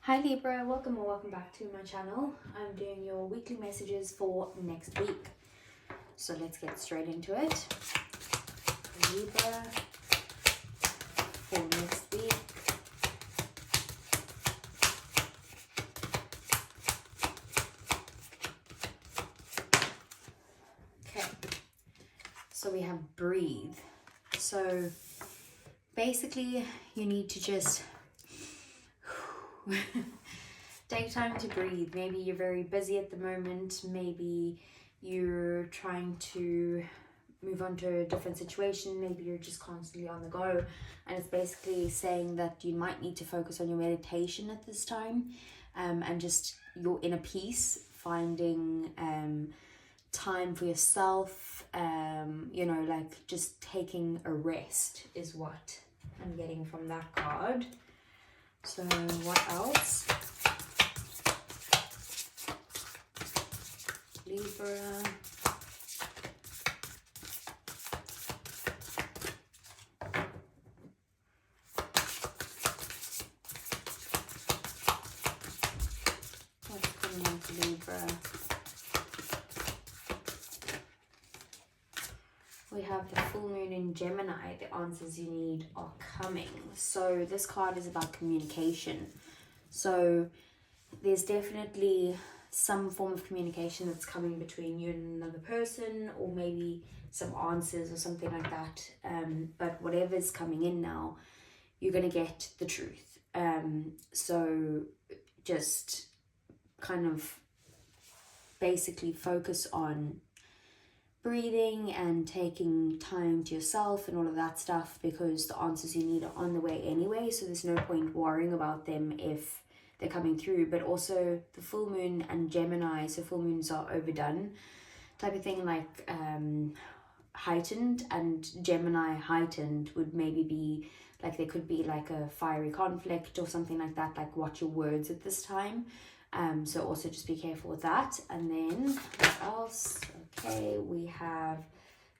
Hi Libra, welcome or welcome back to my channel. I'm doing your weekly messages for next week. So let's get straight into it. Libra for next week. Okay, so we have breathe. So basically you need to just take time to breathe. Maybe you're very busy at the moment. Maybe you're trying to move on to a different situation. Maybe you're just constantly on the go. And it's basically saying that you might need to focus on your meditation at this time, and just your inner peace, finding time for yourself, like just taking a rest is what I'm getting from that card. So what else? Libra. What's coming on to Libra? We have the full moon in Gemini. The answers you need are coming. So this card is about communication. So there's definitely some form of communication that's coming between you and another person, or maybe some answers or something like that. But whatever's coming in now, you're going to get the truth. So just kind of basically focus on breathing and taking time to yourself and all of that stuff, because the answers you need are on the way anyway, so there's no point worrying about them if they're coming through. But also the full moon and Gemini, so full moons are overdone type of thing, like heightened, and Gemini heightened would maybe be like there could be like a fiery conflict or something like that. Like, watch your words at this time. So also just be careful with that. And then what else? Okay, we have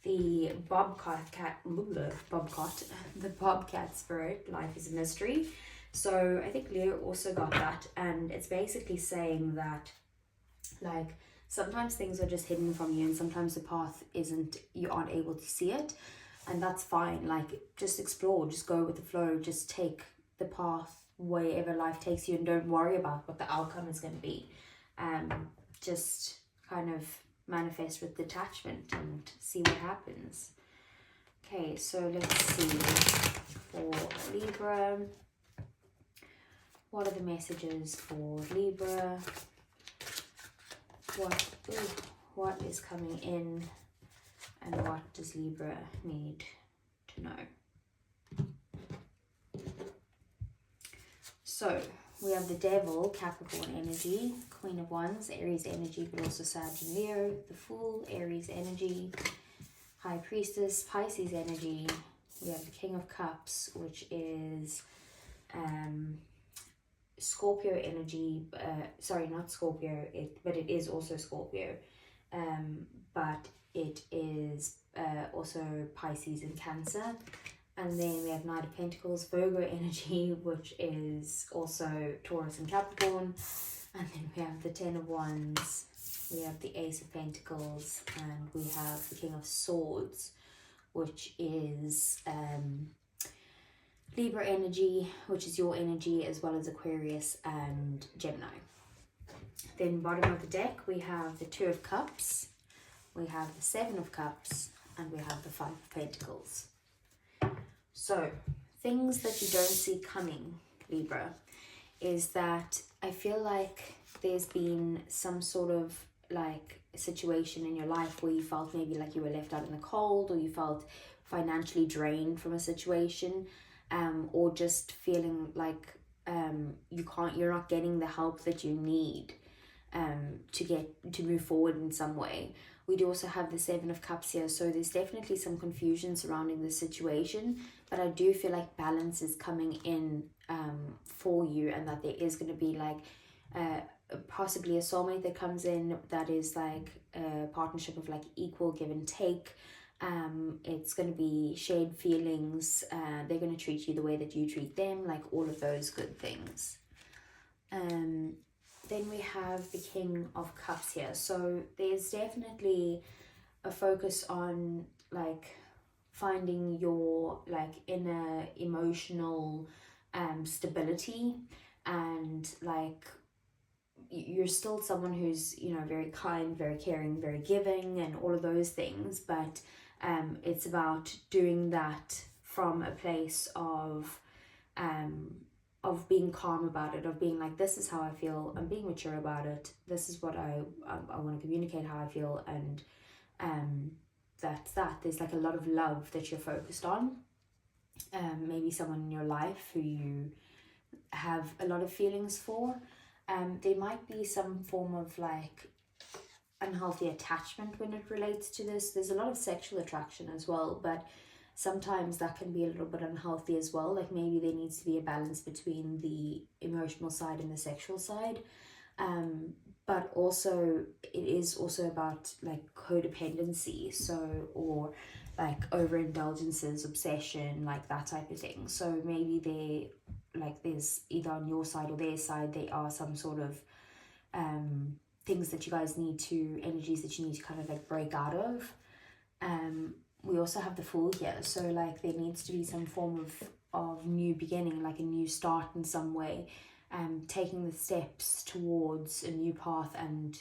the the bobcat spirit. Life is a mystery. So I think Leo also got that, and it's basically saying that, like, sometimes things are just hidden from you, and sometimes the path isn't, you aren't able to see it, and that's fine. Like, just explore, just go with the flow, just take the path wherever life takes you, and don't worry about what the outcome is going to be. Just kind of manifest with detachment and see what happens. Okay, so let's see for Libra. What are the messages for Libra? What is coming in, and what does Libra need to know? So we have the Devil, Capricorn energy, Queen of Wands, Aries energy, but also Sag and Leo, the Fool, Aries energy, High Priestess, Pisces energy. We have the King of Cups, which is Scorpio energy. Sorry, not Scorpio, but it is also Scorpio, but it is also Pisces and Cancer. And then we have Knight of Pentacles, Virgo energy, which is also Taurus and Capricorn. And then we have the Ten of Wands, we have the Ace of Pentacles, and we have the King of Swords, which is Libra energy, which is your energy, as well as Aquarius and Gemini. Then bottom of the deck, we have the Two of Cups, we have the Seven of Cups, and we have the Five of Pentacles. So, things that you don't see coming, Libra, is that I feel like there's been some sort of like situation in your life where you felt maybe like you were left out in the cold, or you felt financially drained from a situation, or just feeling like you're not getting the help that you need to move forward in some way. We do also have the Seven of Cups here, so there's definitely some confusion surrounding the situation, but I do feel like balance is coming in for you, and that there is going to be like possibly a soulmate that comes in that is like a partnership of like equal give and take. It's going to be shared feelings. They're going to treat you the way that you treat them, like all of those good things. Then we have the King of Cups here. So there's definitely a focus on like finding your like inner emotional stability, and like you're still someone who's, you know, very kind, very caring, very giving, and all of those things, but it's about doing that from a place of being calm about it, of being like, this is how I feel, I'm being mature about it, this is what I want to communicate how I feel, and that's that. There's like a lot of love that you're focused on, maybe someone in your life who you have a lot of feelings for. There might be some form of like unhealthy attachment when it relates to this. There's a lot of sexual attraction as well, but sometimes that can be a little bit unhealthy as well. Like maybe there needs to be a balance between the emotional side and the sexual side. But also it is also about like codependency, so, or like overindulgences, obsession, like that type of thing. So maybe there's either on your side or their side, there are some sort of things that you guys need to, energies that you need to kind of like break out of. We also have the Fool here, so like there needs to be some form of new beginning, like a new start in some way, taking the steps towards a new path and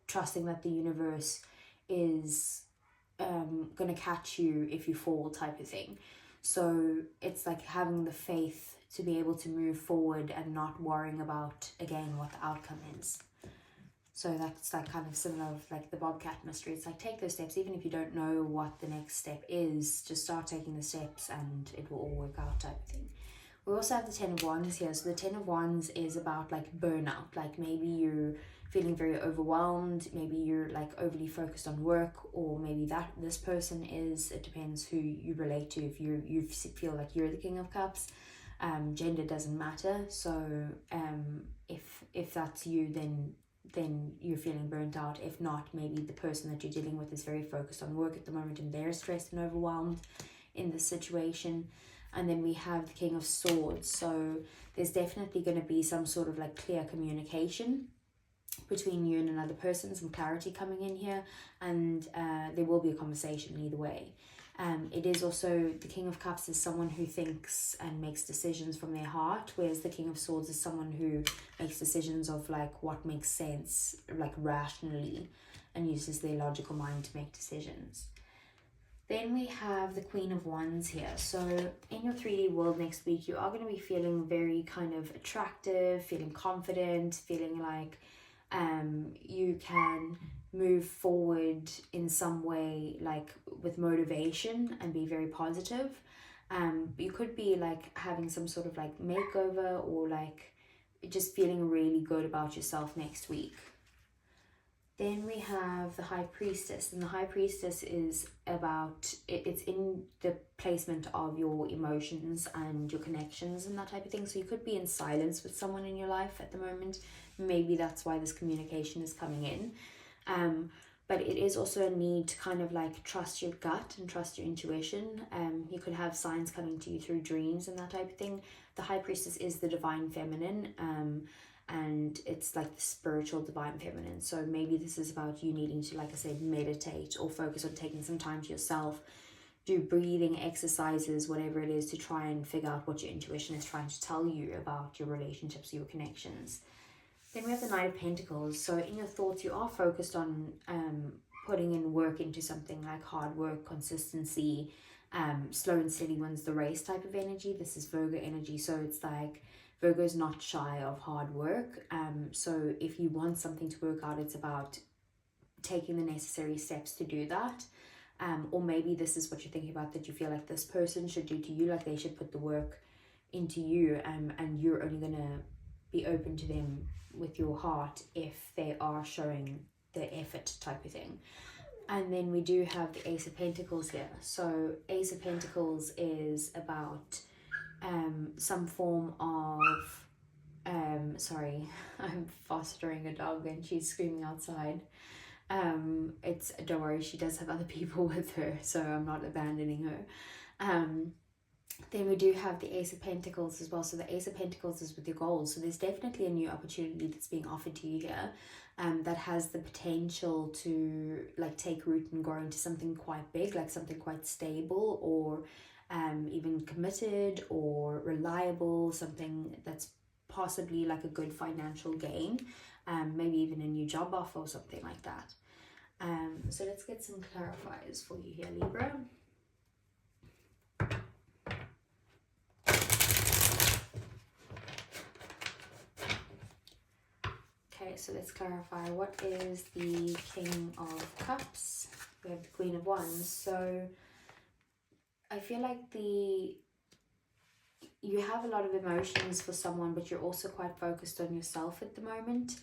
trusting that the universe is gonna catch you if you fall, type of thing. So it's like having the faith to be able to move forward and not worrying about, again, what the outcome is. So that's like kind of similar of like the Bobcat mystery. It's like, take those steps, even if you don't know what the next step is, just start taking the steps and it will all work out, type of thing. We also have the Ten of Wands here. So the Ten of Wands is about like burnout. Like maybe you're feeling very overwhelmed, maybe you're like overly focused on work, or maybe that this person is, it depends who you relate to. If you feel like you're the King of Cups, gender doesn't matter. So if that's you, then you're feeling burnt out. If not, maybe the person that you're dealing with is very focused on work at the moment and they're stressed and overwhelmed in this situation. And then we have the King of Swords. So there's definitely going to be some sort of like clear communication between you and another person, some clarity coming in here, and there will be a conversation either way. It is also, the King of Cups is someone who thinks and makes decisions from their heart, whereas the King of Swords is someone who makes decisions of like what makes sense, like rationally, and uses their logical mind to make decisions. Then we have the Queen of Wands here. So in your 3D world next week, you are going to be feeling very kind of attractive, feeling confident, feeling like you can move forward in some way, like with motivation, and be very positive. You could be like having some sort of like makeover, or like just feeling really good about yourself next week. Then we have the High Priestess, and the High Priestess is about, it's in the placement of your emotions and your connections and that type of thing. So you could be in silence with someone in your life at the moment. Maybe that's why this communication is coming in. But it is also a need to kind of like trust your gut and trust your intuition. You could have signs coming to you through dreams and that type of thing. The High Priestess is the divine feminine, and it's like the spiritual divine feminine. So maybe this is about you needing to, like I said, meditate or focus on taking some time to yourself, do breathing exercises, whatever it is, to try and figure out what your intuition is trying to tell you about your relationships, your connections. Then we have the Knight of Pentacles. So in your thoughts, you are focused on putting in work into something, like hard work, consistency, slow and steady wins the race type of energy. This is Virgo energy. So it's like Virgo is not shy of hard work. So if you want something to work out, it's about taking the necessary steps to do that. Or maybe this is what you're thinking about, that you feel like this person should do to you, like they should put the work into you, and you're only going to be open to them with your heart if they are showing the effort, type of thing. And then we do have the Ace of Pentacles here. So Ace of Pentacles is about some form of sorry, I'm fostering a dog and she's screaming outside. It's, don't worry, she does have other people with her, so I'm not abandoning her. Then we do have the Ace of Pentacles as well. So the Ace of Pentacles is with your goals. So there's definitely a new opportunity that's being offered to you here, that has the potential to like take root and grow into something quite big, like something quite stable, or even committed or reliable, something that's possibly like a good financial gain, maybe even a new job offer or something like that. So let's get some clarifiers for you here, Libra. Okay, so let's clarify. What is the King of Cups? We have the Queen of Wands. So I feel like you have a lot of emotions for someone, but you're also quite focused on yourself at the moment.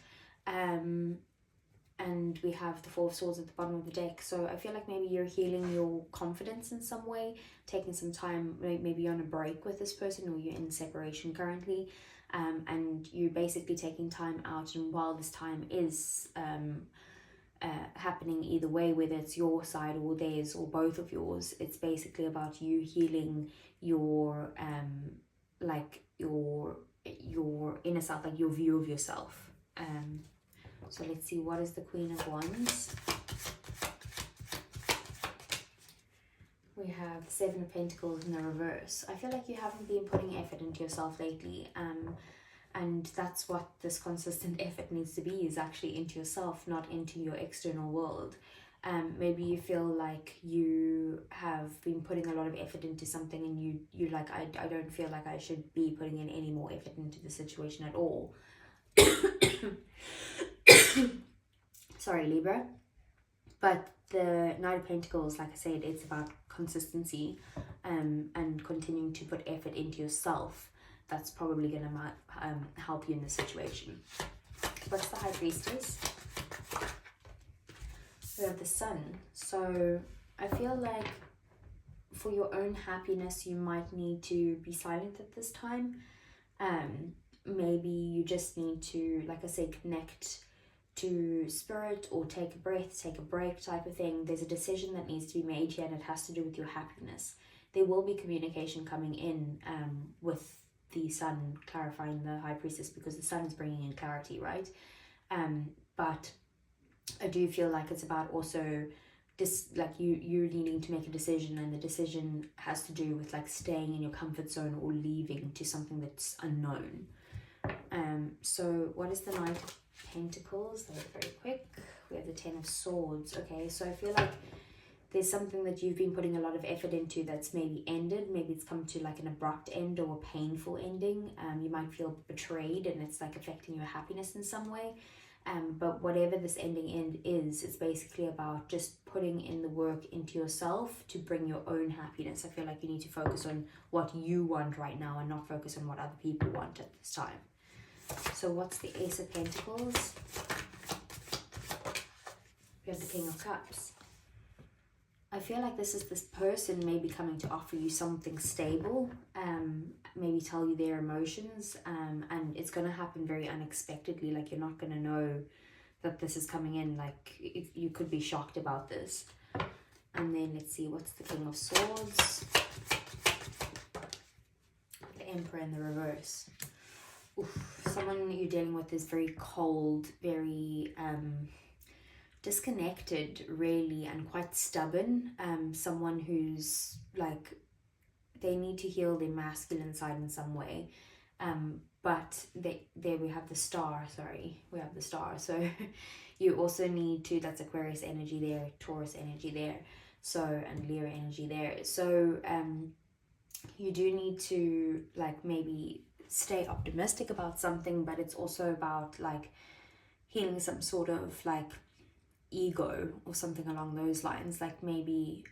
And we have the Four of Swords at the bottom of the deck. So I feel like maybe you're healing your confidence in some way, taking some time, maybe you're on a break with this person, or you're in separation currently. And you're basically taking time out, and while this time is happening either way, whether it's your side or theirs or both of yours, it's basically about you healing your like your inner self, like your view of yourself. So let's see, what is the Queen of Wands? We have the Seven of Pentacles in the reverse. I feel like you haven't been putting effort into yourself lately, and that's what this consistent effort needs to be, is actually into yourself, not into your external world. Maybe you feel like you have been putting a lot of effort into something, and you're like, I don't feel like I should be putting in any more effort into the situation at all. Sorry, Libra. But the Knight of Pentacles, like I said, it's about consistency, and continuing to put effort into yourself. That's probably going to help you in this situation. What's the High Priestess? We have the Sun. So I feel like for your own happiness, you might need to be silent at this time. Maybe you just need to, like I say, connect to spirit, or take a breath, take a break type of thing. There's a decision that needs to be made here, and it has to do with your happiness. There will be communication coming in with the Sun clarifying the High Priestess, because the Sun is bringing in clarity, right? But I do feel like it's about also like you needing to make a decision, and the decision has to do with like staying in your comfort zone or leaving to something that's unknown. So what is the Knight of Pentacles? That was very quick. We have the Ten of Swords. Okay, so I feel like there's something that you've been putting a lot of effort into that's maybe ended. Maybe it's come to like an abrupt end or a painful ending. You might feel betrayed, and it's like affecting your happiness in some way. But whatever this ending end is, it's basically about just putting in the work into yourself to bring your own happiness. I feel like you need to focus on what you want right now, and not focus on what other people want at this time. So what's the Ace of Pentacles? We have the King of Cups. I feel like this person may be coming to offer you something stable, maybe tell you their emotions, and it's going to happen very unexpectedly. Like, you're not going to know that this is coming in. Like, you could be shocked about this. And then let's see, what's the King of Swords? The Emperor in the reverse. Oof, someone you're dealing with is very cold, very disconnected, really, and quite stubborn. Someone who's like, they need to heal their masculine side in some way. But there we have the Star. Sorry, we have the Star. So you also need to, that's Aquarius energy there, Taurus energy there, so, and Leo energy there. So you do need to like maybe stay optimistic about something, but it's also about like healing some sort of like ego or something along those lines. Like maybe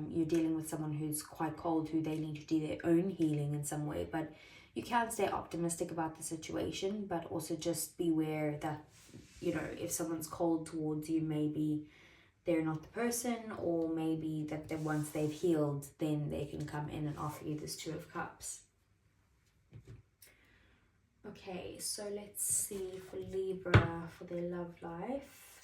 you're dealing with someone who's quite cold, who they need to do their own healing in some way. But you can stay optimistic about the situation, but also just beware that, you know, if someone's cold towards you, maybe they're not the person, or maybe that once they've healed, then they can come in and offer you this Two of Cups. Okay, so let's see for Libra, for their love life.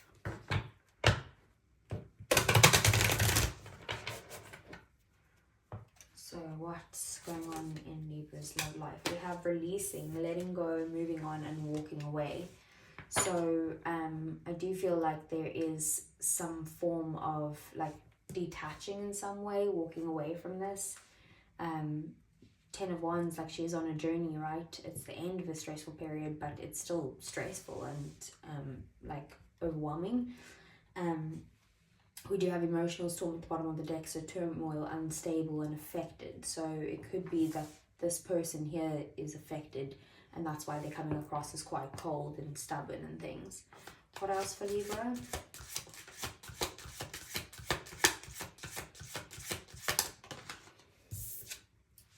So what's going on in Libra's love life? We have releasing, letting go, moving on, and walking away. So I do feel like there is some form of like detaching in some way, walking away from this. 10 of Wands, like she's on a journey, right? It's the end of a stressful period, but it's still stressful and like overwhelming. We do have emotional storm at the bottom of the deck, so turmoil, unstable and affected. So it could be that this person here is affected, and that's why they're coming across as quite cold and stubborn and things. What else for Libra?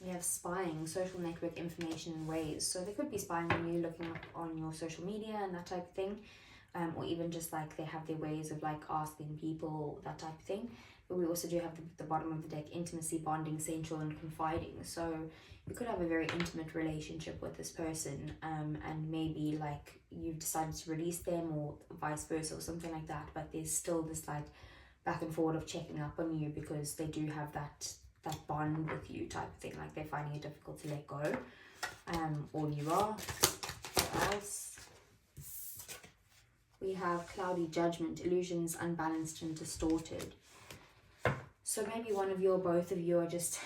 We have spying, social network information and ways. So they could be spying on you, looking up on your social media and that type of thing. Or even just like they have their ways of like asking people, that type of thing. But we also do have the bottom of the deck, intimacy, bonding, sensual and confiding. So you could have a very intimate relationship with this person, and maybe like you've decided to release them or vice versa or something like that. But there's still this like back and forward of checking up on you because they do have that bond with you type of thing. Like they're finding it difficult to let go. Or you are. What else? We have cloudy judgment, illusions, unbalanced and distorted. So maybe one of you or both of you are just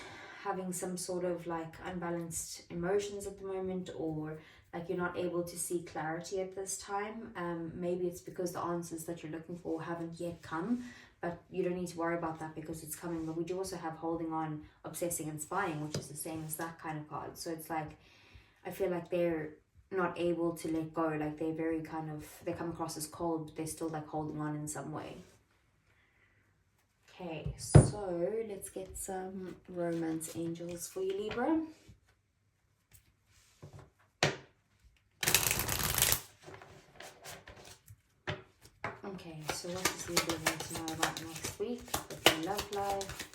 having some sort of like unbalanced emotions at the moment, or like you're not able to see clarity at this time. Maybe it's because the answers that you're looking for haven't yet come, but you don't need to worry about that because it's coming. But we do also have holding on, obsessing and spying, which is the same as that kind of card. So it's like, I feel like they're not able to let go, like they're very kind of, they come across as cold, but they're still like holding on in some way. Okay, so let's get some romance angels for you, Libra. Okay, so what does Libra want to know about next week with their love life?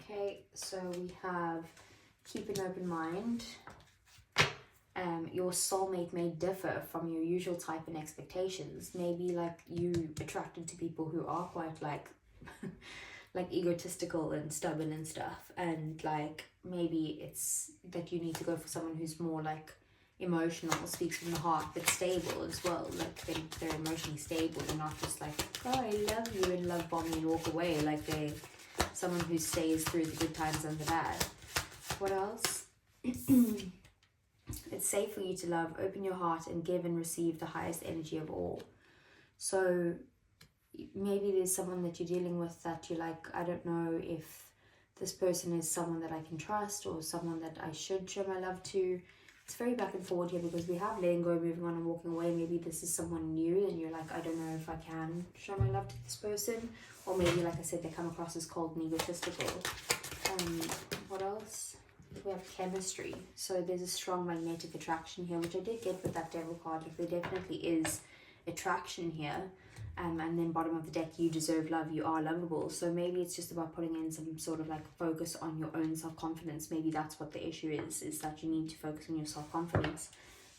Okay, so we have keep an open mind. Your soulmate may differ from your usual type and expectations. Maybe like you attracted to people who are quite like like egotistical and stubborn and stuff, and like maybe it's that you need to go for someone who's more like emotional, speaks from the heart, but stable as well. Like they're emotionally stable and not just like, oh, I love you and love bomb you and walk away. Like they're someone who stays through the good times and the bad. What else? It's safe for you to love, open your heart and give and receive the highest energy of all. So maybe there's someone that you're dealing with that you're like, I don't know if this person is someone that I can trust or someone that I should show my love to. It's very back and forward here because we have letting go, moving on and walking away. Maybe this is someone new and you're like, I don't know if I can show my love to this person. Or maybe, like I said, they come across as cold and egotistical. What else? We have chemistry. So there's a strong magnetic attraction here, which I did get with that devil card. Like there definitely is attraction here. And then bottom of the deck, you deserve love, you are lovable. So maybe it's just about putting in some sort of like focus on your own self-confidence. Maybe that's what the issue is that you need to focus on your self-confidence.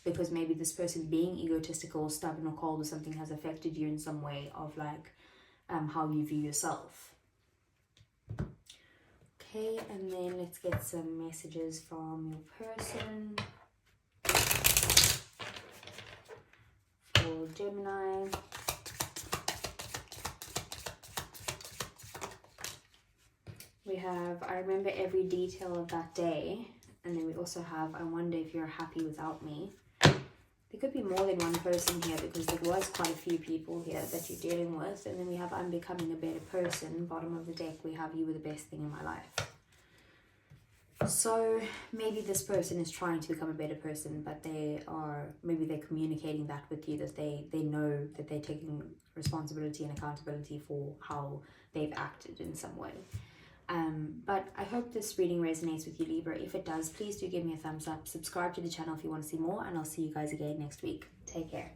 Because maybe this person being egotistical, stubborn or cold or something has affected you in some way of like how you view yourself. Okay, and then let's get some messages from your person. For Gemini. We have, I remember every detail of that day. And then we also have, I wonder if you're happy without me. There could be more than one person here because there was quite a few people here that you're dealing with. And then we have, I'm becoming a better person. Bottom of the deck, we have, you were the best thing in my life. So maybe this person is trying to become a better person, but maybe they're communicating that with you, that they know that they're taking responsibility and accountability for how they've acted in some way. But I hope this reading resonates with you, Libra. If it does, please do give me a thumbs up. Subscribe to the channel if you want to see more, and I'll see you guys again next week. Take care.